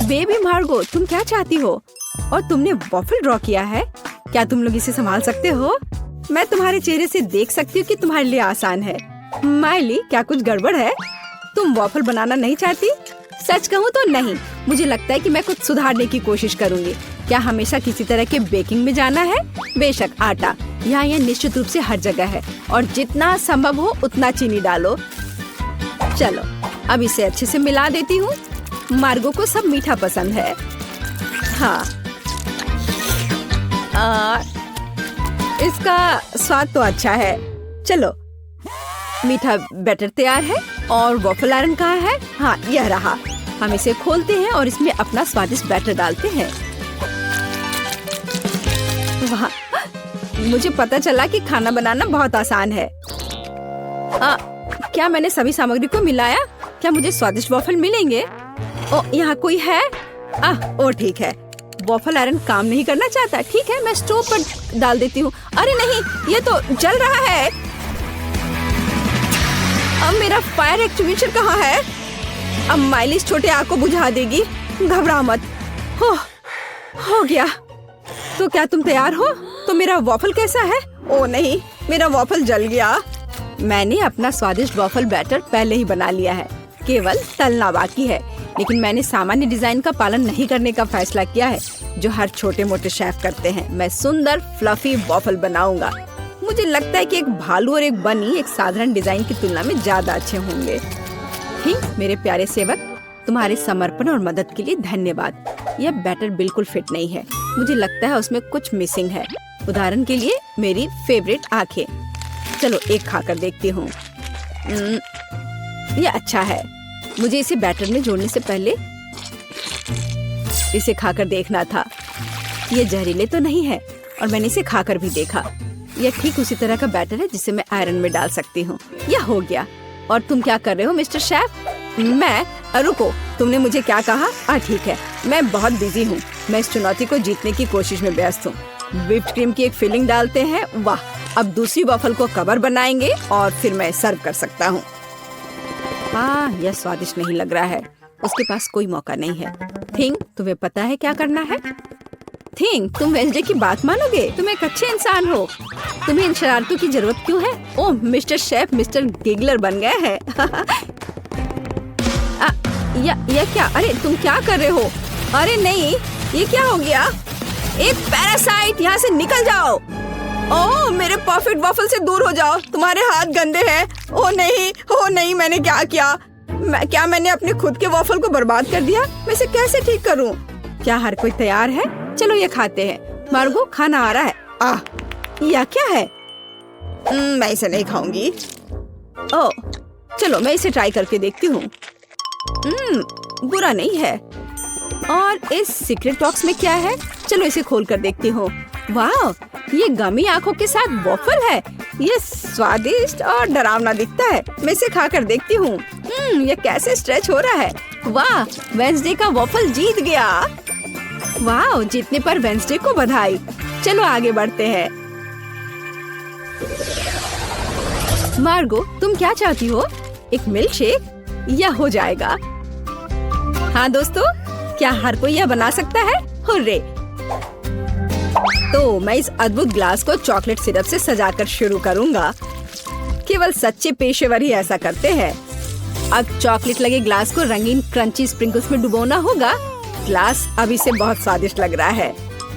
Baby मार्गो, तुम क्या चाहती हो? और तुमने वॉफल ड्रॉ किया है? क्या तुम लोग इसे संभाल सकते हो? मैं तुम्हारे चेहरे से देख सकती हूँ कि तुम्हारे लिए आसान है। माइली, क्या कुछ गड़बड़ है? तुम वॉफल बनाना नहीं चाहती? सच कहूँ तो नहीं। मुझे लगता है कि मैं कुछ सुधारने की कोशिश करूँगी। क्या हमेशा किसी तरह के बेकिंग में जाना है? बेशक, आटा यहाँ यह निश्चित रूप से हर जगह है और जितना संभव हो उतना चीनी डालो। चलो, अब इसे अच्छे से मिला देती हूँ। मार्गो को सब मीठा पसंद है। हाँ, इसका स्वाद तो अच्छा है। चलो, मीठा बैटर तैयार है और वॉफल आयरन कहाँ है? हाँ, यह रहा। हम इसे खोलते हैं और इसमें अपना स्वादिष्ट बैटर डालते हैं। वाह, मुझे पता चला कि खाना बनाना बहुत आसान है। क्या मैंने सभी सामग्री को मिलाया? क्या मुझे स्वादिष्ट वॉफल मिलेंगे? ओ, यहाँ कोई है? ओ ठीक है, वॉफल आयरन काम नहीं करना चाहता। ठीक है, मैं स्टोव पर डाल देती हूँ। अरे नहीं, ये तो जल रहा है। अब मेरा फायर एक्सटिंग्विशर कहाँ है? अब माइली इस छोटे आग को बुझा देगी। घबरा मत। हो गया। तो क्या तुम तैयार हो? तो मेरा वॉफल कैसा है? ओ नहीं, मेरा वॉफल जल गया। मैंने अपना स्वादिष्ट वॉफल बैटर पहले ही बना लिया है, केवल तलना बाकी है। लेकिन मैंने सामान्य डिजाइन का पालन नहीं करने का फैसला किया है, जो हर छोटे मोटे शेफ करते हैं। मैं सुंदर फ्लफी वॉफल बनाऊंगा। मुझे लगता है कि एक भालू और एक बनी एक साधारण डिजाइन की तुलना में ज्यादा अच्छे होंगे। ठीक, मेरे प्यारे सेवक, तुम्हारे समर्पण और मदद के लिए धन्यवाद। यह बैटर बिल्कुल फिट नहीं है। मुझे लगता है उसमें कुछ मिसिंग है। उदाहरण के लिए मेरी फेवरेट आंखें। चलो, एक खाकर देखती हूँ। यह अच्छा है। मुझे इसे बैटर में जोड़ने से पहले इसे खाकर देखना था। ये जहरीले तो नहीं है और मैंने इसे खाकर भी देखा। यह ठीक उसी तरह का बैटर है जिसे मैं आयरन में डाल सकती हूँ। यह हो गया। और तुम क्या कर रहे हो मिस्टर शेफ? मैं रुको, तुमने मुझे क्या कहा? ठीक है, मैं बहुत बिजी हूँ। मैं इस चुनौती को जीतने की कोशिश में व्यस्त हूँ। व्हिप्ड क्रीम की एक फिलिंग डालते हैं। वाह, अब दूसरी वॉफल को कवर बनाएंगे और फिर मैं सर्व कर सकता हूँ। यह स्वादिष्ट नहीं लग रहा है। उसके पास कोई मौका नहीं है। थिंग, तुम्हें पता है क्या करना है? थिंग, तुम वेंसडे की बात मानोगे? तुम एक अच्छे इंसान हो। तुम्हें इन शरारतों की जरूरत क्यों है? ओह, मिस्टर शेफ मिस्टर गिगलर बन गए हैं। यह क्या? अरे तुम क्या कर रहे हो? अरे नहीं, ये क्या हो गया? एक पैरासाइट, यहाँ से निकल जाओ। ओह, मेरे परफेक्ट वॉफल से दूर हो जाओ। तुम्हारे हाथ गंदे हैं। ओह नहीं, मैंने क्या किया? क्या मैंने अपने खुद के वॉफल को बर्बाद कर दिया? मैं इसे कैसे ठीक करूं? क्या हर कोई तैयार है? चलो, ये खाते हैं। मार्गो, खाना आ रहा है। यह क्या है? मैं इसे नहीं खाऊंगी। ओह, चलो मैं इसे ट्राई करके देखती हूँ। बुरा नहीं है। और इस सीक्रेट बॉक्स में क्या है? चलो इसे खोल कर देखती हूँ। वाह, ये गमी आंखों के साथ वॉफल है। ये स्वादिष्ट और डरावना दिखता है। मैं इसे खाकर देखती हूँ। ये कैसे स्ट्रेच हो रहा है। वाह, वेंसडे का वॉफल जीत गया। वाह, जीतने पर वेंसडे को बधाई। चलो आगे बढ़ते हैं। मार्गो, तुम क्या चाहती हो? एक मिल्क शेक? यह हो जाएगा। हाँ दोस्तों, क्या हर कोई यह बना सकता है? हुर्रे! तो मैं इस अद्भुत ग्लास को चॉकलेट सिरप से सजाकर शुरू करूंगा। केवल सच्चे पेशेवर ही ऐसा करते हैं। अब चॉकलेट लगे ग्लास को रंगीन क्रंची स्प्रिंकल्स में डुबोना होगा। ग्लास अभी से बहुत स्वादिष्ट लग रहा है,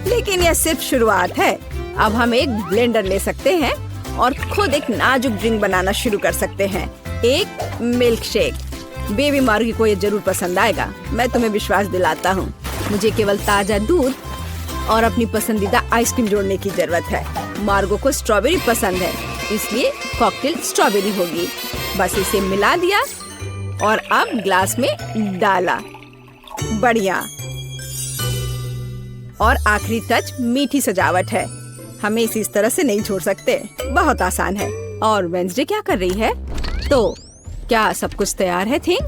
लेकिन यह सिर्फ शुरुआत है। अब हम एक ब्लेंडर ले सकते हैं और खुद एक नाजुक ड्रिंक बनाना शुरू कर सकते हैं। एक मिल्क शेक। बेबी मार्गी को ये जरूर पसंद आएगा, मैं तुम्हें विश्वास दिलाता हूँ। मुझे केवल ताजा दूध और अपनी पसंदीदा आइसक्रीम जोड़ने की जरूरत है। मार्गो को स्ट्रॉबेरी पसंद है, इसलिए कॉकटेल स्ट्रॉबेरी होगी। बस इसे मिला दिया और अब ग्लास में डाला। बढ़िया। और आखिरी टच मीठी सजावट है। हमें इसे इस तरह से नहीं छोड़ सकते। बहुत आसान है। और वेंसडे क्या कर रही है? तो क्या सब कुछ तैयार है? थिंग,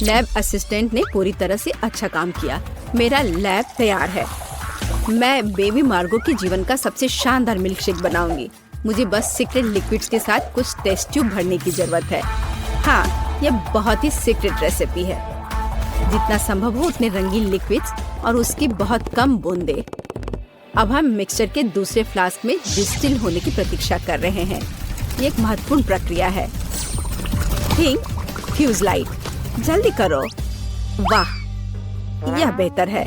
लैब असिस्टेंट ने पूरी तरह से अच्छा काम किया। मेरा लैब तैयार है। मैं बेबी मार्गो के जीवन का सबसे शानदार मिल्क शेक बनाऊंगी। मुझे बस सीक्रेट लिक्विड्स के साथ कुछ टेस्ट ट्यूब भरने की जरूरत है। हाँ, यह बहुत ही सीक्रेट रेसिपी है। जितना संभव हो उतने रंगीन लिक्विड्स और उसकी बहुत कम बूंदे। अब हम मिक्सचर के दूसरे फ्लास्क में डिस्टिल होने की प्रतीक्षा कर रहे हैं। ये एक महत्वपूर्ण प्रक्रिया है। थिंक फ्यूज लाइट, जल्दी करो। वाह, यह बेहतर है।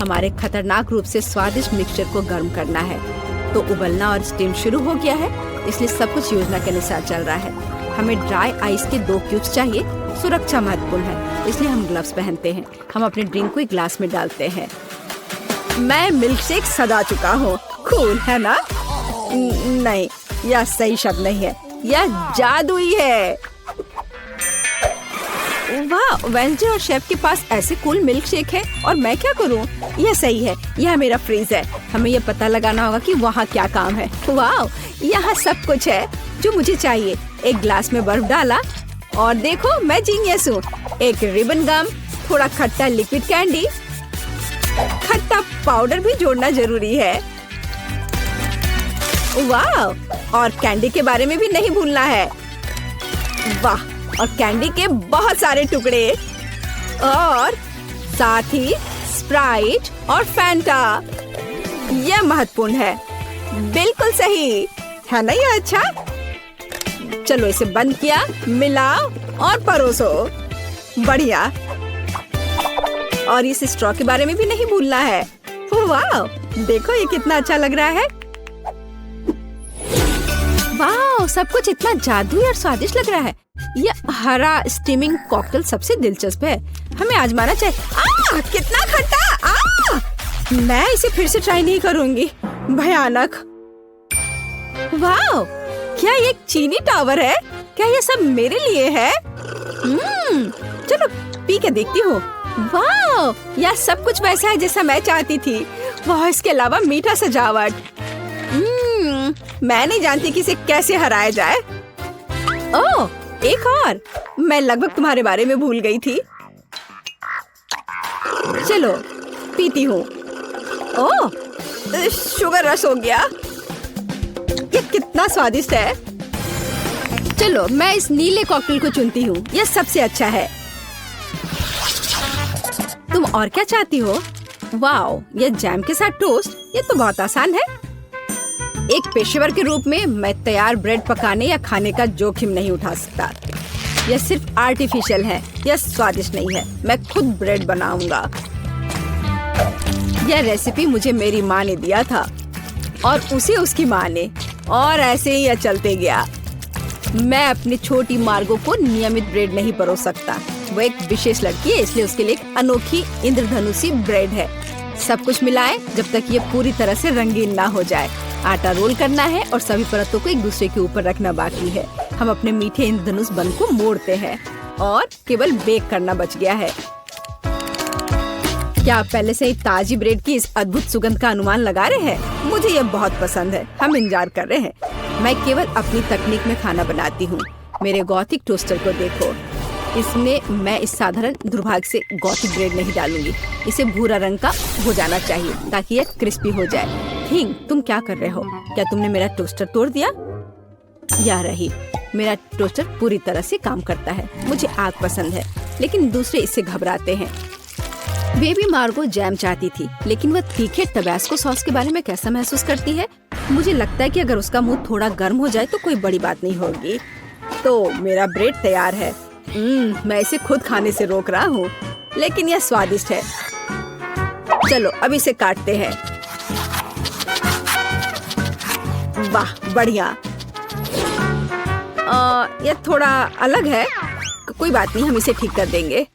हमारे खतरनाक रूप से स्वादिष्ट मिक्सचर को गर्म करना है। तो उबलना और स्टीम शुरू हो गया है, इसलिए सब कुछ योजना के अनुसार चल रहा है। हमें ड्राई आइस के 2 क्यूब्स चाहिए। सुरक्षा महत्वपूर्ण है, इसलिए हम ग्लव्स पहनते हैं। हम अपने ड्रिंक को एक ग्लास में डालते हैं। मैं मिल्क शेक सजा चुका हूँ। कूल है ना? नहीं, यह सही शब्द नहीं है, यह जादुई है। वाह, वेंसडे और शेफ के पास ऐसे कूल मिल्क शेक है और मैं क्या करूं? यह सही है, यह मेरा फ्रीज है। हमें यह पता लगाना होगा कि वहाँ क्या काम है। वाह, यहाँ सब कुछ है जो मुझे चाहिए। एक ग्लास में बर्फ डाला और देखो मैं जीनियस हूँ। एक रिबन गम, थोड़ा खट्टा लिक्विड कैंडी, खट्टा पाउडर भी जोड़ना जरूरी है। वाह, और कैंडी के बारे में भी नहीं भूलना है। वाह, और कैंडी के बहुत सारे टुकड़े और साथ ही स्प्राइट और फैंटा। यह महत्वपूर्ण है। बिल्कुल सही है ना? यह अच्छा। चलो इसे बंद किया, मिलाओ और परोसो। बढ़िया। और इस स्ट्रॉ के बारे में भी नहीं भूलना है। वाह, देखो ये कितना अच्छा लग रहा है। वाह, सब कुछ इतना जादुई और स्वादिष्ट लग रहा है। यह हरा स्टीमिंग कॉकटेल सबसे दिलचस्प है। हमें आजमाना चाहिए। कितना खट्टा! मैं इसे फिर से ट्राई नहीं करूंगी। भयानक। वाह, क्या ये एक चीनी टावर है? क्या ये सब मेरे लिए है? चलो पी के देखती हूँ। वाह, यह सब कुछ वैसा है जैसा मैं चाहती थी। वाह, इसके अलावा मीठा सजावट। मैं नहीं जानती कि इसे कैसे हराया जाए। ओह, एक और। मैं लगभग तुम्हारे बारे में भूल गई थी। चलो पीती हूँ। ओह, शुगर रश हो गया। ये कितना स्वादिष्ट है। चलो मैं इस नीले कॉकटेल को चुनती हूँ, यह सबसे अच्छा है। तुम और क्या चाहती हो? वाओ, यह जैम के साथ टोस्ट, ये तो बहुत आसान है। एक पेशेवर के रूप में मैं तैयार ब्रेड पकाने या खाने का जोखिम नहीं उठा सकता। यह सिर्फ आर्टिफिशियल है, यह स्वादिष्ट नहीं है। मैं खुद ब्रेड बनाऊंगा। यह रेसिपी मुझे मेरी माँ ने दिया था और उसे उसकी माँ ने, और ऐसे ही यह चलते गया। मैं अपनी छोटी मार्गो को नियमित ब्रेड नहीं परोस सकता। वो एक विशेष लड़की है, इसलिए उसके लिए एक अनोखी इंद्रधनुषी ब्रेड है। सब कुछ मिलाएं जब तक ये पूरी तरह से रंगीन ना हो जाए। आटा रोल करना है और सभी परतों को एक दूसरे के ऊपर रखना बाकी है। हम अपने मीठे इंद्रधनुष बन को मोड़ते हैं और केवल बेक करना बच गया है। क्या आप पहले से ही ताजी ब्रेड की इस अद्भुत सुगंध का अनुमान लगा रहे हैं? मुझे यह बहुत पसंद है। हम इंतजार कर रहे हैं। मैं केवल अपनी तकनीक में खाना बनाती हूँ। मेरे गॉथिक टोस्टर को देखो। इसमें मैं इस साधारण दुर्भाग्य से गॉथिक ब्रेड नहीं डालूंगी। इसे भूरा रंग का हो जाना चाहिए ताकि यह क्रिस्पी हो जाए। थिंक, तुम क्या कर रहे हो? क्या तुमने मेरा टोस्टर तोड़ दिया? या रही, मेरा टोस्टर पूरी तरह से काम करता है। मुझे आग पसंद है, लेकिन दूसरे इससे घबराते हैं। बेबी मार्गो जैम चाहती थी, लेकिन वह तीखे टबैस्को सॉस के बारे में कैसा महसूस करती है? मुझे लगता है कि अगर उसका मुंह थोड़ा गर्म हो जाए तो कोई बड़ी बात नहीं होगी। तो मेरा ब्रेड तैयार है। मैं इसे खुद खाने से रोक रहा हूँ, लेकिन यह स्वादिष्ट है। चलो अब इसे काटते हैं। वाह, बढ़िया। यह थोड़ा अलग है। कोई बात नहीं, हम इसे ठीक कर देंगे।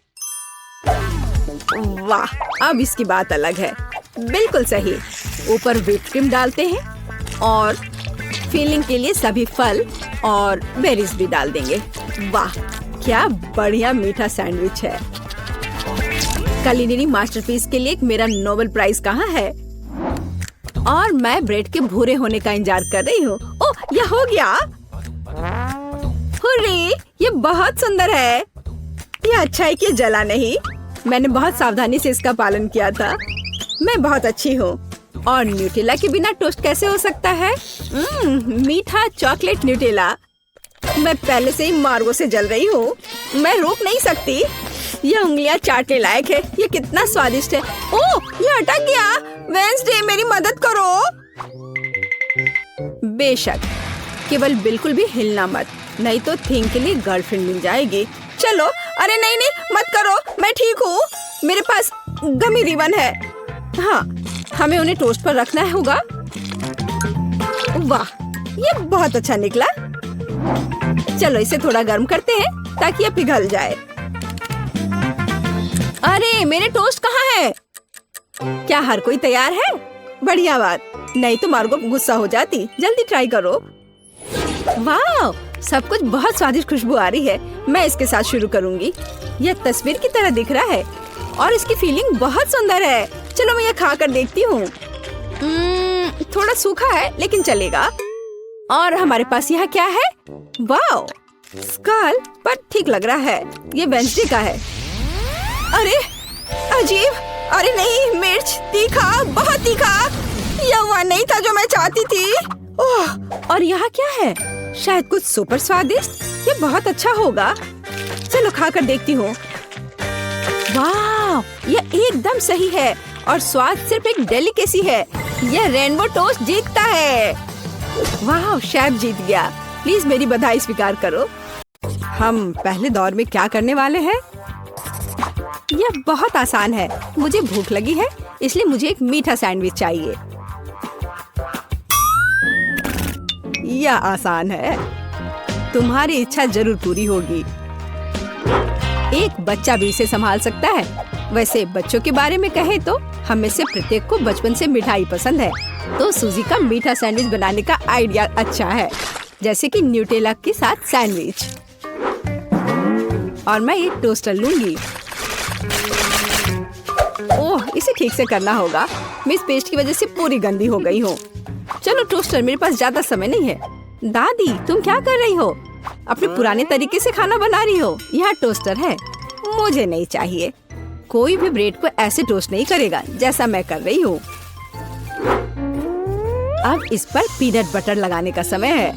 वाह, अब इसकी बात अलग है। बिल्कुल सही। ऊपर व्हिप क्रीम डालते हैं और फिलिंग के लिए सभी फल और बेरीज भी डाल देंगे। वाह, क्या बढ़िया मीठा सैंडविच है। कुलिनरी मास्टरपीस के लिए मेरा नोबेल प्राइज कहाँ है? और मैं ब्रेड के भूरे होने का इंतजार कर रही हूँ। ओह, यह हो गया। हुर्रे, ये बहुत सुंदर है। यह अच्छा है कि जला नहीं। मैंने बहुत सावधानी से इसका पालन किया था। मैं बहुत अच्छी हूँ। और न्यूटेला के बिना टोस्ट कैसे हो सकता है? मीठा चॉकलेट न्यूटेला। मैं पहले से ही मार्गो से जल रही हूँ। मैं रोक नहीं सकती। ये उंगलियां चाटने लायक है। ये कितना स्वादिष्ट है। ओह, ये अटक गया। वेंसडे मेरी मदद करो। बेशक, केवल बिल्कुल भी हिलना मत, नहीं तो थिंग के लिए गर्लफ्रेंड मिल जाएगी। चलो। अरे नहीं नहीं, मत करो, मैं ठीक हूँ। मेरे पास गमी रिबन है। हाँ, हमें उन्हें टोस्ट पर रखना होगा। वाह, ये बहुत अच्छा निकला। चलो इसे थोड़ा गर्म करते हैं ताकि ये पिघल जाए। अरे मेरे टोस्ट कहाँ है? क्या हर कोई तैयार है? बढ़िया बात, नहीं तो मार्गो गुस्सा हो जाती। जल्दी ट्राई करो। वाह, सब कुछ बहुत स्वादिष्ट खुशबू आ रही है। मैं इसके साथ शुरू करूंगी। यह तस्वीर की तरह दिख रहा है और इसकी फीलिंग बहुत सुंदर है। चलो मैं यह खा कर देखती हूँ। थोड़ा सूखा है लेकिन चलेगा। और हमारे पास यहाँ क्या है? वाह, स्कल, पर ठीक लग रहा है। ये वेंसडे का है। अरे अजीब, अरे नहीं, मिर्च, तीखा, बहुत तीखा। यह वह नहीं था जो मैं चाहती थी। ओह, और यहाँ क्या है? शायद कुछ सुपर स्वादिष्ट। ये बहुत अच्छा होगा। चलो खाकर देखती हूँ। वाह, यह एकदम सही है और स्वाद सिर्फ एक डेलिकेसी है। यह रेनबो टोस्ट जीतता है। वाह, शेफ जीत गया। प्लीज मेरी बधाई स्वीकार करो। हम पहले दौर में क्या करने वाले हैं? यह बहुत आसान है। मुझे भूख लगी है, इसलिए मुझे एक मीठा सैंडविच चाहिए। यह आसान है। तुम्हारी इच्छा जरूर पूरी होगी। एक बच्चा भी इसे संभाल सकता है। वैसे बच्चों के बारे में कहे तो हम में से प्रत्येक को बचपन से मिठाई पसंद है, तो सूजी का मीठा सैंडविच बनाने का आइडिया अच्छा है, जैसे कि न्यूटेला के साथ सैंडविच। और मैं एक टोस्टर लूंगी। ओह, इसे ठीक से करना होगा। मैं इस पेस्ट की वजह से पूरी गंदी हो गई हूँ। चलो टोस्टर, मेरे पास ज्यादा समय नहीं है। दादी, तुम क्या कर रही हो? अपने पुराने तरीके से खाना बना रही हो। यहाँ टोस्टर है। मुझे नहीं चाहिए। कोई भी ब्रेड को ऐसे टोस्ट नहीं करेगा जैसा मैं कर रही हूँ। अब इस पर पीनट बटर लगाने का समय है।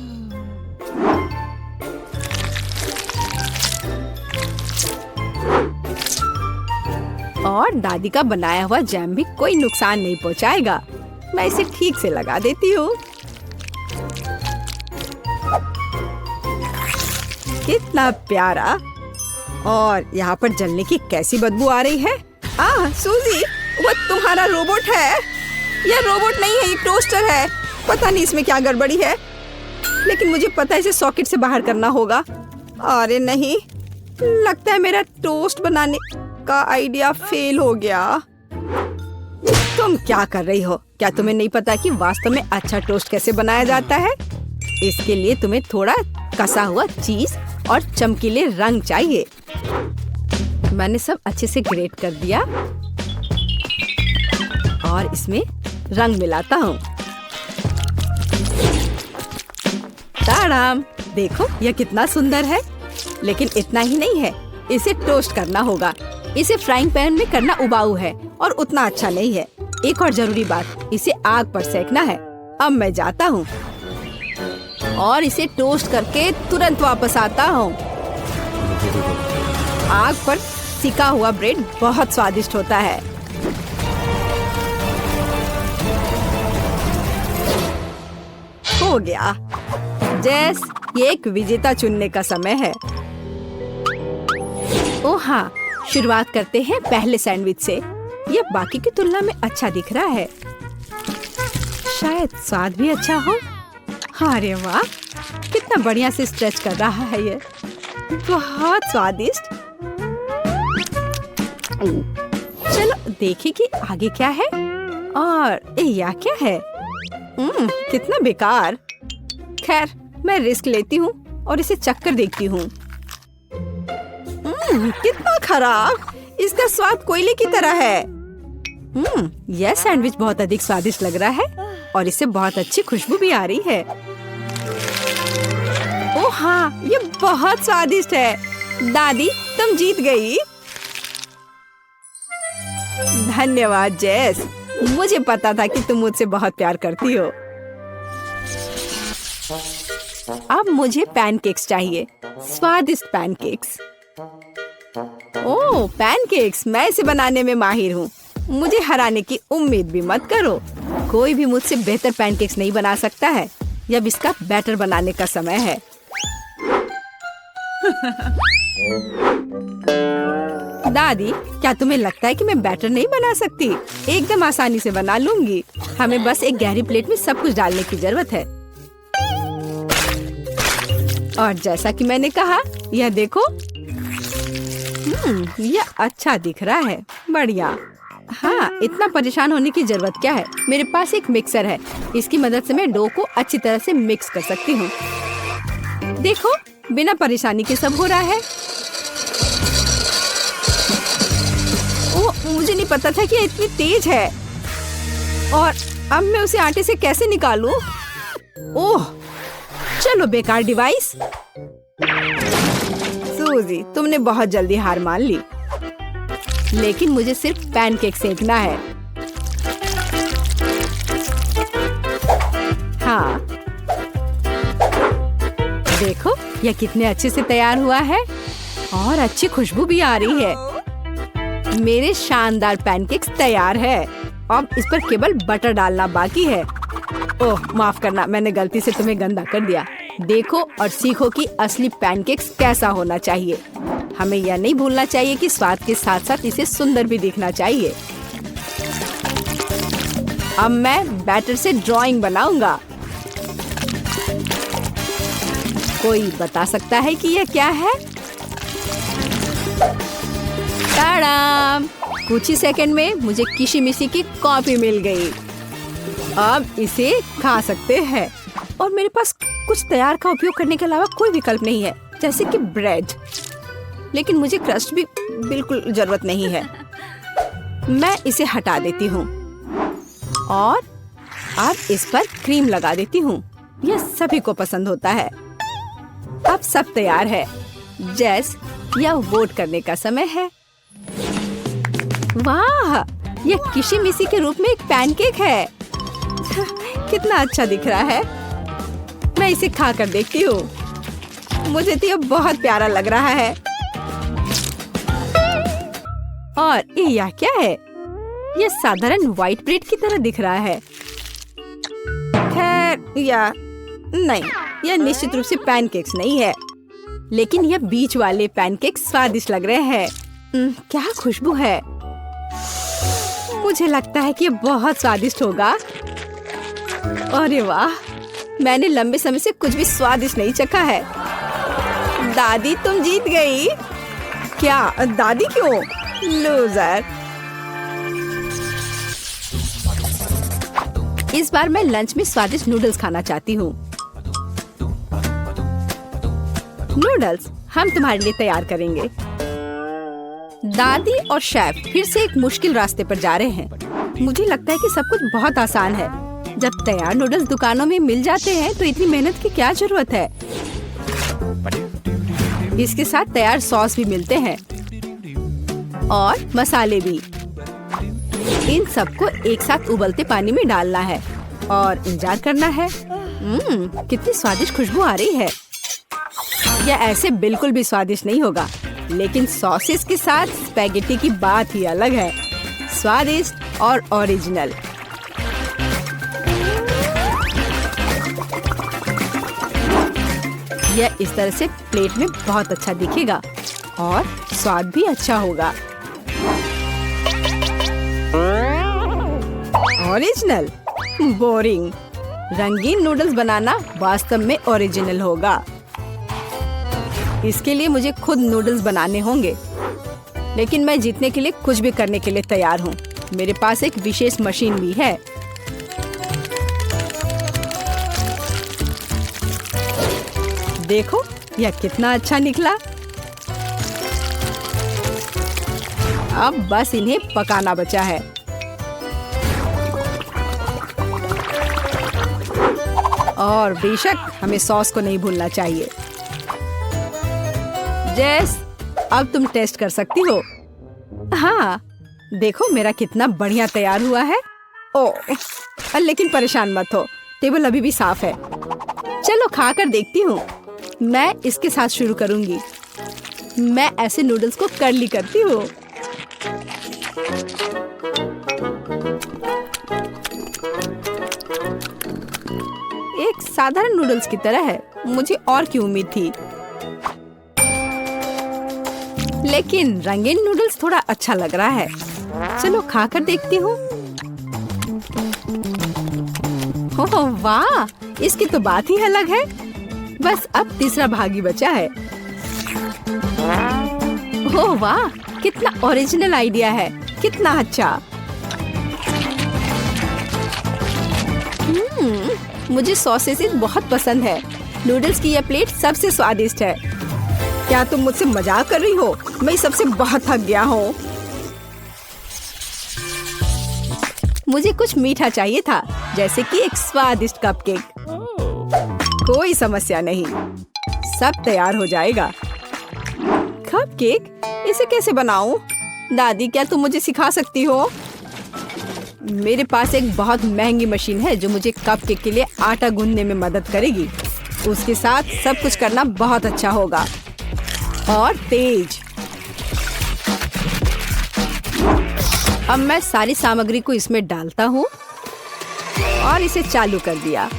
और दादी का बनाया हुआ जैम भी कोई नुकसान नहीं पहुँचाएगा। मैं इसे ठीक से लगा देती हूँ। कितना प्यारा। और यहाँ पर जलने की कैसी बदबू आ रही है। सूजी, वो तुम्हारा रोबोट है। यह रोबोट नहीं है, ये टोस्टर है। पता नहीं इसमें क्या गड़बड़ी है, लेकिन मुझे पता है इसे सॉकेट से बाहर करना होगा। अरे नहीं, लगता है मेरा टोस्ट बनाने का आइडिया फेल हो गया। तुम क्या कर रही हो? क्या तुम्हें नहीं पता कि वास्तव में अच्छा टोस्ट कैसे बनाया जाता है? इसके लिए तुम्हें थोड़ा कसा हुआ चीज और चमकीले रंग चाहिए। मैंने सब अच्छे से ग्रेट कर दिया और इसमें रंग मिलाता हूँ। ताड़ाम, देखो यह कितना सुंदर है। लेकिन इतना ही नहीं है, इसे टोस्ट करना होगा। इसे फ्राइंग पैन में करना उबाऊ है और उतना अच्छा नहीं है। एक और जरूरी बात, इसे आग पर सेकना है। अब मैं जाता हूँ और इसे टोस्ट करके तुरंत वापस आता हूँ। आग पर सिका हुआ ब्रेड बहुत स्वादिष्ट होता है। हो गया। जेस, ये एक विजेता चुनने का समय है। ओह हाँ, शुरुआत करते हैं पहले सैंडविच से। यह बाकी की तुलना में अच्छा दिख रहा है। शायद स्वाद भी अच्छा हो। अरे वाह, कितना बढ़िया से स्ट्रेच कर रहा है ये। बहुत स्वादिष्ट। चलो देखें कि आगे क्या है। और यह क्या है? कितना बेकार। खैर, मैं रिस्क लेती हूँ और इसे चखकर देखती हूँ। कितना खराब। इसका स्वाद कोयले की तरह है। यह सैंडविच बहुत अधिक स्वादिष्ट लग रहा है और इससे बहुत अच्छी खुशबू भी आ रही है। ओह हाँ, ये बहुत स्वादिष्ट है। दादी, तुम जीत गई। धन्यवाद जेस। मुझे पता था कि तुम मुझसे बहुत प्यार करती हो। अब मुझे पैनकेक्स चाहिए, स्वादिष्ट पैनकेक्स। ओह, पैनकेक्स, मैं इसे बनाने में माहिर हूँ। मुझे हराने की उम्मीद भी मत करो। कोई भी मुझसे बेहतर पैनकेक्स नहीं बना सकता है। अब इसका बैटर बनाने का समय है। दादी, क्या तुम्हें लगता है कि मैं बैटर नहीं बना सकती? एकदम आसानी से बना लूंगी। हमें बस एक गहरी प्लेट में सब कुछ डालने की जरूरत है। और जैसा कि मैंने कहा, यह देखो। यह अच्छा दिख रहा है। बढ़िया। हाँ, इतना परेशान होने की जरूरत क्या है? मेरे पास एक मिक्सर है। इसकी मदद से मैं डो को अच्छी तरह से मिक्स कर सकती हूँ। देखो, बिना परेशानी के सब हो रहा है। ओह, मुझे नहीं पता था कि ये इतनी तेज है। और अब मैं उसे आटे से कैसे निकालूं? ओह, चलो बेकार डिवाइस। सूजी, तुमने बहुत जल्दी हार मान ली। लेकिन मुझे सिर्फ पैनकेक सेकना है। हाँ, देखो यह कितने अच्छे से तैयार हुआ है और अच्छी खुशबू भी आ रही है। मेरे शानदार पैनकेक्स तैयार है। अब इस पर केवल बटर डालना बाकी है। ओह, माफ करना, मैंने गलती से तुम्हें गंदा कर दिया। देखो और सीखो कि असली पैनकेक्स कैसा होना चाहिए। हमें यह नहीं भूलना चाहिए कि स्वाद के साथ साथ इसे सुंदर भी दिखना चाहिए। अब मैं बैटर से ड्राइंग बनाऊंगा। कोई बता सकता है कि यह क्या है? टाडाम! कुछ ही सेकंड में मुझे किशी-मिशी की कॉफी मिल गई। अब इसे खा सकते हैं। और मेरे पास कुछ तैयार का उपयोग करने के अलावा कोई विकल्प नहीं है, जैसे कि ब्रेड। लेकिन मुझे क्रस्ट भी बिल्कुल जरूरत नहीं है। मैं इसे हटा देती हूँ और अब इस पर क्रीम लगा देती हूँ। यह सभी को पसंद होता है। अब सब तैयार है। जैस, यह वोट करने का समय है। वाह, यह किशी-मिशी के रूप में एक पैनकेक है। कितना अच्छा दिख रहा है। मैं इसे खा कर देखती हूँ। मुझे तो यह बहुत प्यारा लग रहा है। और यह क्या है? यह साधारण व्हाइट ब्रेड की तरह दिख रहा है। खैर, या नहीं, यह निश्चित रूप से पैनकेक्स नहीं है। लेकिन यह बीच वाले पैनकेक्स स्वादिष्ट लग रहे हैं। क्या खुशबू है। मुझे लगता है कि यह बहुत स्वादिष्ट होगा। अरे वाह, मैंने लंबे समय से कुछ भी स्वादिष्ट नहीं चखा है। दादी, तुम जीत गई। क्या? दादी क्यों? लूजर। इस बार मैं लंच में स्वादिष्ट नूडल्स खाना चाहती हूँ। नूडल्स हम तुम्हारे लिए तैयार करेंगे। दादी और शेफ फिर से एक मुश्किल रास्ते पर जा रहे हैं। मुझे लगता है कि सब कुछ बहुत आसान है। जब तैयार नूडल्स दुकानों में मिल जाते हैं तो इतनी मेहनत की क्या जरूरत है। इसके साथ तैयार सॉस भी मिलते हैं और मसाले भी। इन सबको एक साथ उबलते पानी में डालना है और इंतजार करना है। कितनी स्वादिष्ट खुशबू आ रही है। यह ऐसे बिल्कुल भी स्वादिष्ट नहीं होगा, लेकिन सॉसेस के साथ स्पैगेटी की बात ही अलग है। स्वादिष्ट और ओरिजिनल। यह इस तरह से प्लेट में बहुत अच्छा दिखेगा और स्वाद भी अच्छा होगा। ओरिजिनल? बोरिंग। रंगीन नूडल्स बनाना वास्तव में ओरिजिनल होगा। इसके लिए मुझे खुद नूडल्स बनाने होंगे। लेकिन मैं जीतने के लिए कुछ भी करने के लिए तैयार हूँ। मेरे पास एक विशेष मशीन भी है। देखो, यह कितना अच्छा निकला। अब बस इन्हें पकाना बचा है। और बेशक हमें सॉस को नहीं भूलना चाहिए। जेस, अब तुम टेस्ट कर सकती हो। हाँ, देखो मेरा कितना बढ़िया तैयार हुआ है। ओह, लेकिन परेशान मत हो, टेबल अभी भी साफ है। चलो खाकर देखती हूँ। मैं इसके साथ शुरू करूंगी। मैं ऐसे नूडल्स को कर्ली करती हूँ। एक साधारण नूडल्स की तरह है, मुझे और की उम्मीद थी। लेकिन रंगीन नूडल्स थोड़ा अच्छा लग रहा है। चलो खाकर देखती हूँ। ओह वाह, इसकी तो बात ही अलग है। बस अब तीसरा भाग ही बचा है। ओह वाह, कितना ओरिजिनल आइडिया है, कितना अच्छा। मुझे सॉसेसेस बहुत पसंद है। नूडल्स की यह प्लेट सबसे स्वादिष्ट है। क्या तुम मुझसे मजाक कर रही हो? मैं सबसे बहुत थक गया हूँ। मुझे कुछ मीठा चाहिए था, जैसे कि एक स्वादिष्ट कपकेक। कोई समस्या नहीं, सब तैयार हो जाएगा। कपकेक? इसे कैसे बनाऊं? दादी, क्या तुम मुझे सिखा सकती हो? मेरे पास एक बहुत महंगी मशीन है जो मुझे कपकेक के लिए आटा गूंदने में मदद करेगी। उसके साथ सब कुछ करना बहुत अच्छा होगा और तेज। अब मैं सारी सामग्री को इसमें डालता हूँ और इसे चालू कर दिया।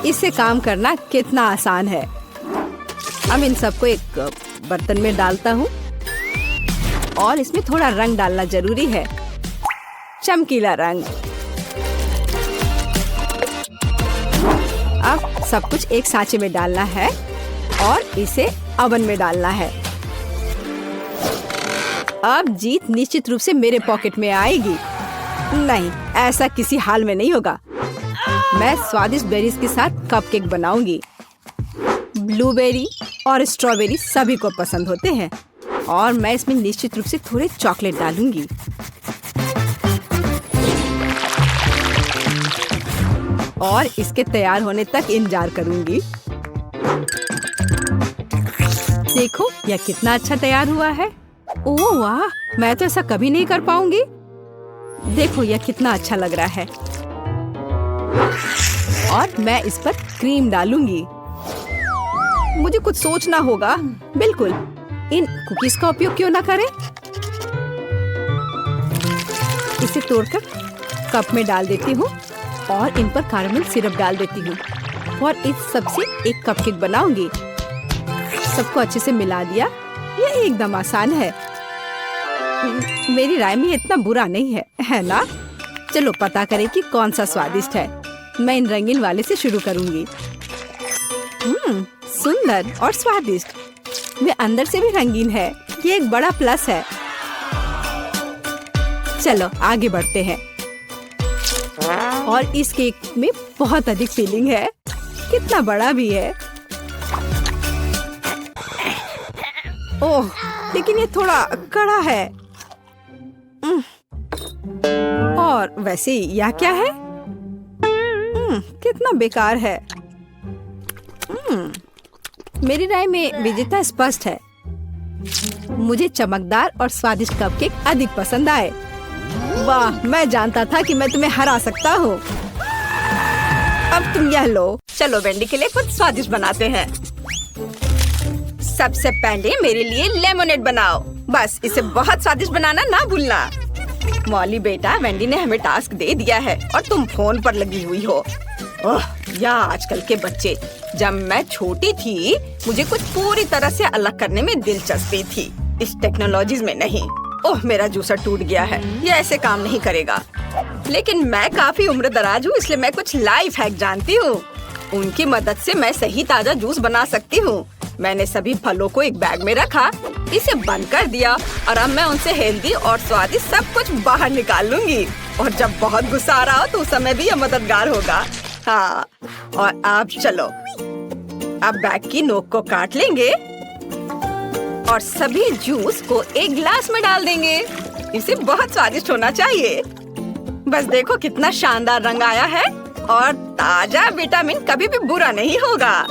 इससे काम करना कितना आसान है। अब इन सबको एक बर्तन में डालता हूँ और इसमें थोड़ा रंग डालना जरूरी है, चमकीला रंग। अब सब कुछ एक सांचे में डालना है और इसे ओवन में डालना है। अब जीत निश्चित रूप से मेरे पॉकेट में आएगी। नहीं, ऐसा किसी हाल में नहीं होगा। मैं स्वादिष्ट बेरीज के साथ कपकेक बनाऊंगी। ब्लूबेरी और स्ट्रॉबेरी सभी को पसंद होते हैं और मैं इसमें निश्चित रूप से थोड़े चॉकलेट डालूंगी। और इसके तैयार होने तक इंतजार करूंगी। देखो यह कितना अच्छा तैयार हुआ है। ओह वाह, मैं तो ऐसा कभी नहीं कर पाऊंगी। देखो यह कितना अच्छा लग रहा है। और मैं इस पर क्रीम डालूंगी। मुझे कुछ सोचना होगा। बिल्कुल, इन कुकीज का उपयोग क्यों ना करें। इसे तोड़कर कप में डाल देती हूँ और इन पर कैरेमल सिरप डाल देती हूँ और इस सबसे एक कपकेक बनाऊंगी। सबको अच्छे से मिला दिया। यह एकदम आसान है। मेरी राय में इतना बुरा नहीं है, है ना? चलो पता करें कि कौन सा स्वादिष्ट है। मैं इन रंगीन वाले से शुरू करूंगी। सुंदर और स्वादिष्ट। वे अंदर से भी रंगीन है। ये एक बड़ा प्लस है। चलो आगे बढ़ते हैं। और इस केक में बहुत अधिक फिलिंग है। कितना बड़ा भी है। ओह, लेकिन ये थोड़ा कड़ा है। और वैसे यह क्या है? कितना बेकार है। मेरी राय में विजेता स्पष्ट है। मुझे चमकदार और स्वादिष्ट कपकेक अधिक पसंद आए। वाह, मैं जानता था कि मैं तुम्हें हरा सकता हूँ। अब तुम यह लो। चलो वेंडी के लिए कुछ स्वादिष्ट बनाते हैं। सबसे पहले मेरे लिए लेमोनेड बनाओ। बस इसे बहुत स्वादिष्ट बनाना ना भूलना। मॉली बेटा, वेंडी ने हमें टास्क दे दिया है और तुम फोन पर लगी हुई हो। ओह, या आजकल के बच्चे। जब मैं छोटी थी मुझे कुछ पूरी तरह से अलग करने में दिलचस्पी थी, इस टेक्नोलॉजीज में नहीं। ओह, मेरा जूसर टूट गया है। ये ऐसे काम नहीं करेगा। लेकिन मैं काफी उम्र दराज हूँ, इसलिए मैं कुछ लाइफ हैक जानती हूँ। उनकी मदद से मैं सही ताजा जूस बना सकती हूँ। मैंने सभी फलों को एक बैग में रखा, इसे बंद कर दिया और अब मैं उनसे हेल्दी और स्वादिष्ट सब कुछ बाहर निकाल लूंगी। और जब बहुत गुस्सा आ रहा हो तो उस समय भी यह मददगार होगा। हाँ, और अब चलो, अब बैग की नोक को काट लेंगे और सभी जूस को एक गिलास में डाल देंगे। इसे बहुत स्वादिष्ट होना चाहिए। बस देखो कितना शानदार रंग आया है और ताजा विटामिन कभी भी बुरा नहीं होगा।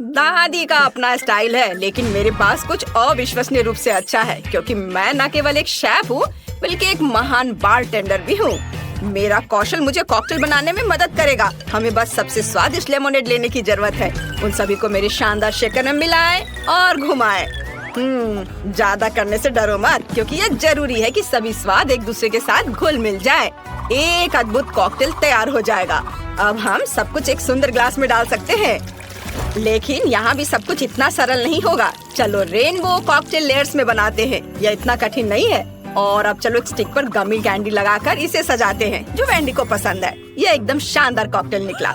दादी का अपना स्टाइल है, लेकिन मेरे पास कुछ अविश्वसनीय रूप से अच्छा है, क्योंकि मैं न केवल एक शेफ हूँ बल्कि एक महान बारटेंडर भी हूँ। मेरा कौशल मुझे कॉकटेल बनाने में मदद करेगा। हमें बस सबसे स्वादिष्ट लेमोनेड लेने की जरूरत है। उन सभी को मेरे शानदार शेकर में मिलाएं और घुमाएं। ज्यादा करने से डरो मत, क्योंकि ये जरूरी है कि सभी स्वाद एक दूसरे के साथ घुल मिल जाए। एक अद्भुत कॉकटेल तैयार हो जाएगा। अब हम सब कुछ एक सुंदर ग्लास में डाल सकते हैं, लेकिन यहाँ भी सब कुछ इतना सरल नहीं होगा। चलो रेनबो कॉकटेल लेयर्स में बनाते हैं। यह इतना कठिन नहीं है। और अब चलो एक स्टिक पर गमी कैंडी लगाकर इसे सजाते हैं, जो वेंडी को पसंद है। यह एकदम शानदार कॉकटेल निकला।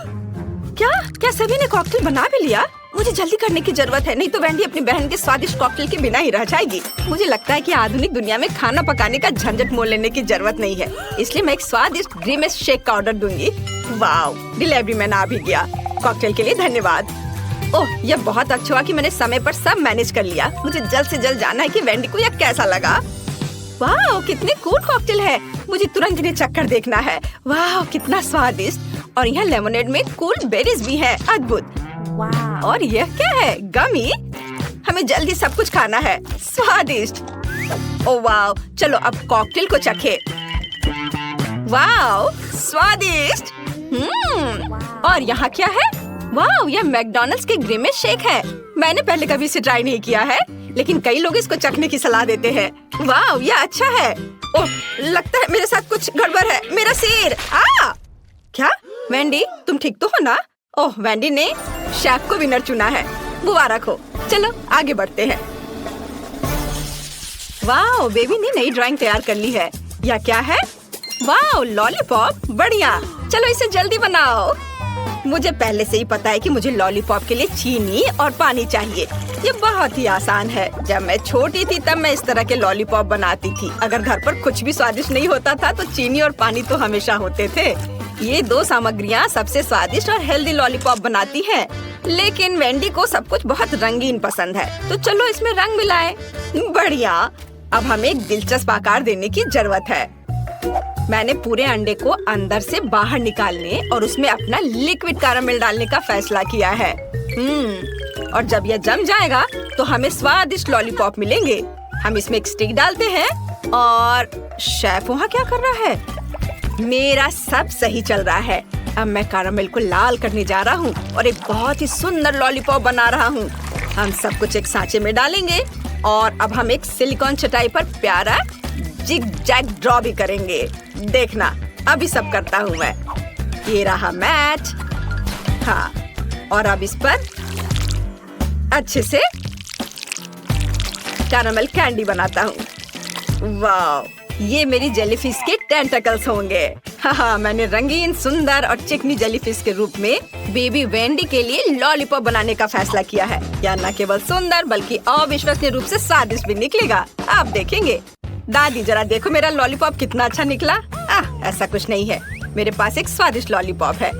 क्या सभी ने कॉकटेल बना भी लिया? मुझे जल्दी करने की जरूरत है, नहीं तो वेंडी अपनी बहन के स्वादिष्ट कॉकटेल के बिना ही रह जाएगी। मुझे लगता है कि आधुनिक दुनिया में खाना पकाने का झंझट मोल लेने की जरूरत नहीं है, इसलिए मैं एक स्वादिष्ट ग्रीमेस शेक का ऑर्डर दूंगी। वाओ, डिलीवरी मैन आ भी गया। कॉकटेल के लिए धन्यवाद। ओह, यह बहुत अच्छा हुआ कि मैंने समय पर सब मैनेज कर लिया। मुझे जल्द से जल्द जानना है कि वेंडी को यह कैसा लगा। वाह, कितने कूल कॉकटेल है। मुझे तुरंत इन्हें चखकर देखना है। वाह, कितना स्वादिष्ट। और यहाँ लेमोनेड में कूल बेरीज भी है। अद्भुत। और यह क्या है? गमी। हमें जल्दी सब कुछ खाना है। स्वादिष्ट। ओह वाह, चलो अब कॉकटेल को चखे। वाह, स्वादिष्ट। और यहाँ क्या है? वाह, यह मैकडॉनल्ड्स के ग्रीमेस शेक है। मैंने पहले कभी इसे ट्राई नहीं किया है, लेकिन कई लोग इसको चखने की सलाह देते हैं। वाह, यह अच्छा है। ओह, लगता है मेरे साथ कुछ गड़बड़ है। मेरा सिर। क्या वेंडी, तुम ठीक तो हो ना? ओह, वेंडी ने शेफ को विनर चुना है। मुबारक हो। चलो आगे बढ़ते हैं। वाह, बेबी ने नई ड्राइंग तैयार कर ली है। यह क्या है? वाह, लॉलीपॉप। बढ़िया, चलो इसे जल्दी बनाओ। मुझे पहले से ही पता है कि मुझे लॉलीपॉप के लिए चीनी और पानी चाहिए। ये बहुत ही आसान है। जब मैं छोटी थी तब मैं इस तरह के लॉलीपॉप बनाती थी। अगर घर पर कुछ भी स्वादिष्ट नहीं होता था तो चीनी और पानी तो हमेशा होते थे। ये दो सामग्रियाँ सबसे स्वादिष्ट और हेल्दी लॉलीपॉप बनाती हैं। लेकिन वेंडी को सब कुछ बहुत रंगीन पसंद है, तो चलो इसमें रंग मिलाएं। बढ़िया। अब हमें एक दिलचस्प आकार देने की जरूरत है। मैंने पूरे अंडे को अंदर से बाहर निकालने और उसमें अपना लिक्विड कैरामेल डालने का फैसला किया है। और जब यह जम जाएगा तो हमें स्वादिष्ट लॉलीपॉप मिलेंगे। हम इसमें एक स्टिक डालते हैं। और शेफ वहाँ क्या कर रहा है? मेरा सब सही चल रहा है। अब मैं कैरामेल को लाल करने जा रहा हूँ और एक बहुत ही सुंदर लॉलीपॉप बना रहा हूँ। हम सब कुछ एक सांचे में डालेंगे और अब हम एक सिलिकॉन चटाई पर प्यारा जिग जैग ड्रॉ भी करेंगे। देखना, अभी सब करता हूँ मैं। ये रहा मैट। हाँ, और अब इस पर अच्छे से कैरामेल कैंडी बनाता हूँ। वाह, ये मेरी जेलीफिश के टेंटकल्स होंगे। हाँ, मैंने रंगीन, सुंदर और चिकनी जेलीफिश के रूप में बेबी वेंडी के लिए लॉलीपॉप बनाने का फैसला किया है। यह न केवल सुंदर बल्कि अविश्वसनीय रूप से स्वादिष्ट भी निकलेगा। आप देखेंगे। दादी, जरा देखो मेरा लॉलीपॉप कितना अच्छा निकला। ऐसा कुछ नहीं है, मेरे पास एक स्वादिष्ट लॉलीपॉप है।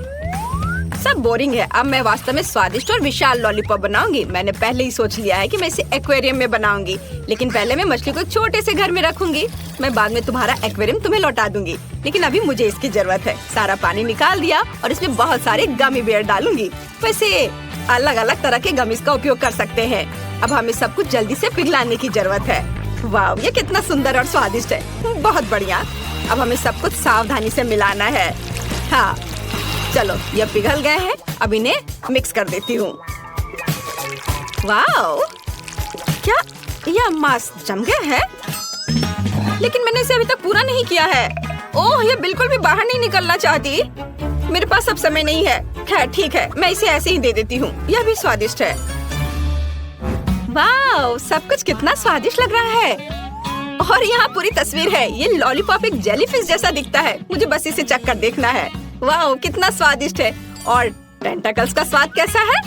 सब बोरिंग है। अब मैं वास्तव में स्वादिष्ट और विशाल लॉलीपॉप बनाऊंगी। मैंने पहले ही सोच लिया है कि मैं इसे एक्वेरियम में बनाऊंगी, लेकिन पहले मैं मछली को छोटे से घर में रखूंगी। मैं बाद में तुम्हारा एक्वेरियम तुम्हें लौटा दूंगी, लेकिन अभी मुझे इसकी जरूरत है। सारा पानी निकाल दिया और इसमें बहुत सारे गमी बेयर डालूंगी। वैसे अलग अलग तरह के गमीज का उपयोग कर सकते हैं। अब हमें सब कुछ जल्दी से पिघलाने की जरूरत है। वाह, ये कितना सुंदर और स्वादिष्ट है। बहुत बढ़िया। अब हमें सब कुछ सावधानी से मिलाना है। हाँ, चलो ये पिघल गए हैं। अब इन्हें मिक्स कर देती हूँ। वाह, क्या यह मांस जम गया है? लेकिन मैंने इसे अभी तक पूरा नहीं किया है। ओह, ये बिल्कुल भी बाहर नहीं निकलना चाहती। मेरे पास अब समय नहीं है। खैर ठीक है, मैं इसे ऐसे ही दे देती हूँ। यह भी स्वादिष्ट है। वाह, सब कुछ कितना स्वादिष्ट लग रहा है। और यहाँ पूरी तस्वीर है। ये लॉलीपॉप एक जेलीफिश जैसा दिखता है। मुझे बस इसे चख कर देखना है। वाह, कितना स्वादिष्ट है। और टेंटकल्स का स्वाद कैसा है?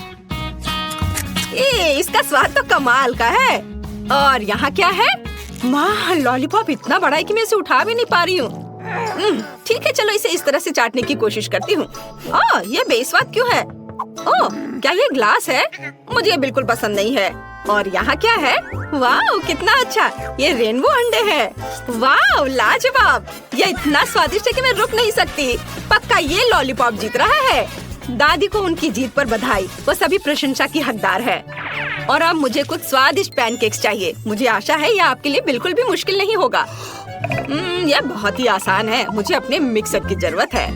इसका स्वाद तो कमाल का है। और यहाँ क्या है? माँ, लॉलीपॉप इतना बड़ा है कि मैं इसे उठा भी नहीं पा रही हूँ। ठीक है, चलो इसे इस तरह से चाटने की कोशिश करती हूँ। ये बेस्वाद क्यों है? ओह, क्या ये ग्लास है? मुझे ये बिल्कुल पसंद नहीं है। और यहाँ क्या है? वाह, कितना अच्छा। ये रेनबो अंडे हैं। वाह, लाजवाब। ये इतना स्वादिष्ट है कि मैं रुक नहीं सकती। पक्का ये लॉलीपॉप जीत रहा है। दादी को उनकी जीत पर बधाई। वो सभी प्रशंसा की हकदार है। और अब मुझे कुछ स्वादिष्ट पैनकेक्स चाहिए। मुझे आशा है यह आपके लिए बिल्कुल भी मुश्किल नहीं होगा। यह बहुत ही आसान है। मुझे अपने मिक्सर की जरूरत है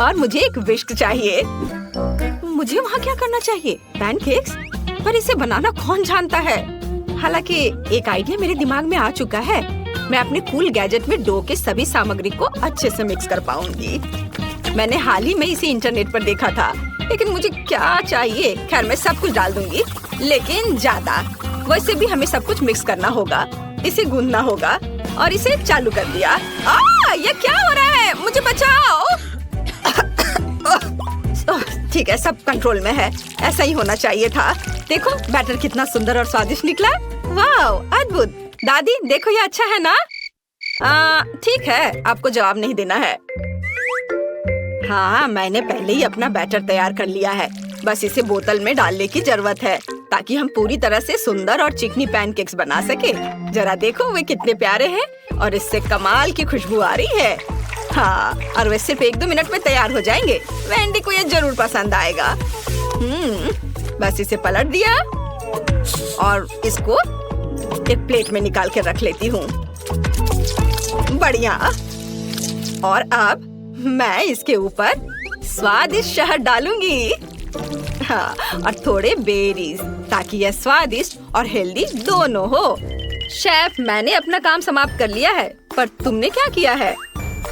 और मुझे एक विस्क चाहिए। मुझे वहाँ क्या करना चाहिए? पैनकेक्स? पर इसे बनाना कौन जानता है? हालांकि एक आइडिया मेरे दिमाग में आ चुका है। मैं अपने कूल गैजेट में डो के सभी सामग्री को अच्छे से मिक्स कर पाऊंगी। मैंने हाल ही में इसे इंटरनेट पर देखा था, लेकिन मुझे क्या चाहिए? खैर मैं सब कुछ डाल दूंगी, लेकिन ज्यादा। वैसे भी हमें सब कुछ मिक्स करना होगा, इसे गूंदना होगा और इसे चालू कर दिया। ये क्या हो रहा है? मुझे बचाओ। ठीक है, सब कंट्रोल में है। ऐसा ही होना चाहिए था। देखो बैटर कितना सुंदर और स्वादिष्ट निकला। वाह, अद्भुत। दादी देखो, ये अच्छा है ना? ठीक है, आपको जवाब नहीं देना है। हाँ, मैंने पहले ही अपना बैटर तैयार कर लिया है। बस इसे बोतल में डालने की जरूरत है ताकि हम पूरी तरह से सुंदर और चिकनी पैनकेक्स बना सके। जरा देखो वे कितने प्यारे हैं और इससे कमाल की खुशबू आ रही है। हाँ, और वे सिर्फ 1-2 मिनट में तैयार हो जाएंगे। वेंडी को ये जरूर पसंद आएगा। बस इसे पलट दिया और इसको एक प्लेट में निकाल के रख लेती हूँ। बढ़िया। और अब मैं इसके ऊपर स्वादिष्ट शहद डालूंगी। हाँ, और थोड़े बेरीज, ताकि यह स्वादिष्ट और हेल्दी दोनों हो। शेफ, मैंने अपना काम समाप्त कर लिया है, पर तुमने क्या किया है?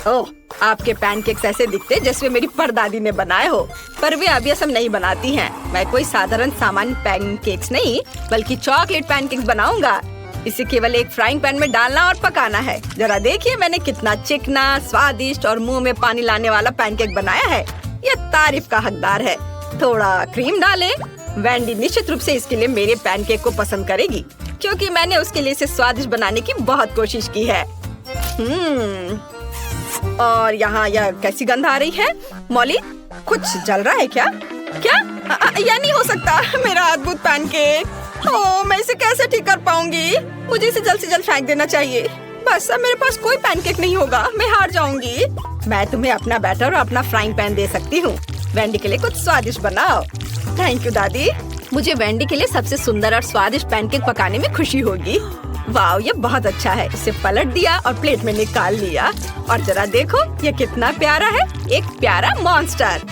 ओह, आपके पैनकेक्स ऐसे दिखते जैसे मेरी परदादी ने बनाए हो, पर वे अब यह सब नहीं बनाती हैं। मैं कोई साधारण सामान्य पैनकेक्स नहीं, बल्कि चॉकलेट पैनकेक्स बनाऊंगा। इसे केवल एक फ्राइंग पैन में डालना और पकाना है। जरा देखिए मैंने कितना चिकना, स्वादिष्ट और मुंह में पानी लाने वाला पैनकेक बनाया है। यह तारीफ का हकदार है। थोड़ा क्रीम डालें। वेंडी निश्चित रूप से इसके लिए मेरे पैनकेक को पसंद करेगी, क्योंकि मैंने उसके लिए इसे स्वादिष्ट बनाने की बहुत कोशिश की है। और यहाँ यह कैसी गंध आ रही है? मॉली, कुछ जल रहा है क्या? क्या? यह नहीं हो सकता। मेरा अद्भुत पैनकेक। ओह, मैं इसे कैसे ठीक कर पाऊंगी? मुझे इसे जल्द से जल्द फेंक देना चाहिए। बस अब मेरे पास कोई पैनकेक नहीं होगा। मैं हार जाऊंगी। मैं तुम्हें अपना बैटर और अपना फ्राइंग पैन दे सकती हूँ। वेंडी के लिए कुछ स्वादिष्ट बनाओ। थैंक यू दादी। मुझे वेंडी के लिए सबसे सुंदर और स्वादिष्ट पैनकेक पकाने में खुशी होगी। वाह, ये बहुत अच्छा है। इसे पलट दिया और प्लेट में निकाल लिया। और जरा देखो ये कितना प्यारा है, एक प्यारा मॉन्स्टर।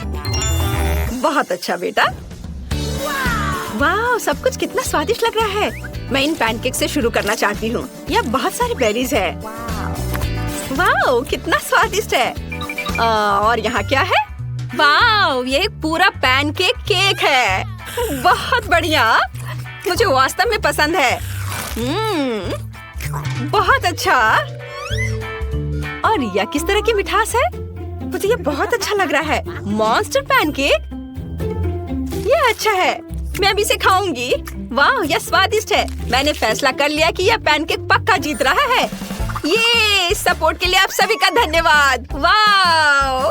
बहुत अच्छा बेटा। वाह, सब कुछ कितना स्वादिष्ट लग रहा है। मैं इन पैनकेक से शुरू करना चाहती हूँ। यह बहुत सारे बेरीज है। वाह, कितना स्वादिष्ट है। और यहाँ क्या है? वाह, ये एक पूरा पैनकेक केक है। बहुत बढ़िया, मुझे वास्तव में पसंद है। बहुत अच्छा। और यह किस तरह की मिठास है? मुझे ये बहुत अच्छा लग रहा है। मॉन्स्टर पैनकेक, यह अच्छा है। मैं भी इसे खाऊंगी। वाह, यह स्वादिष्ट है। मैंने फैसला कर लिया कि यह पैनकेक पक्का जीत रहा है। ये सपोर्ट के लिए आप सभी का धन्यवाद। वाह।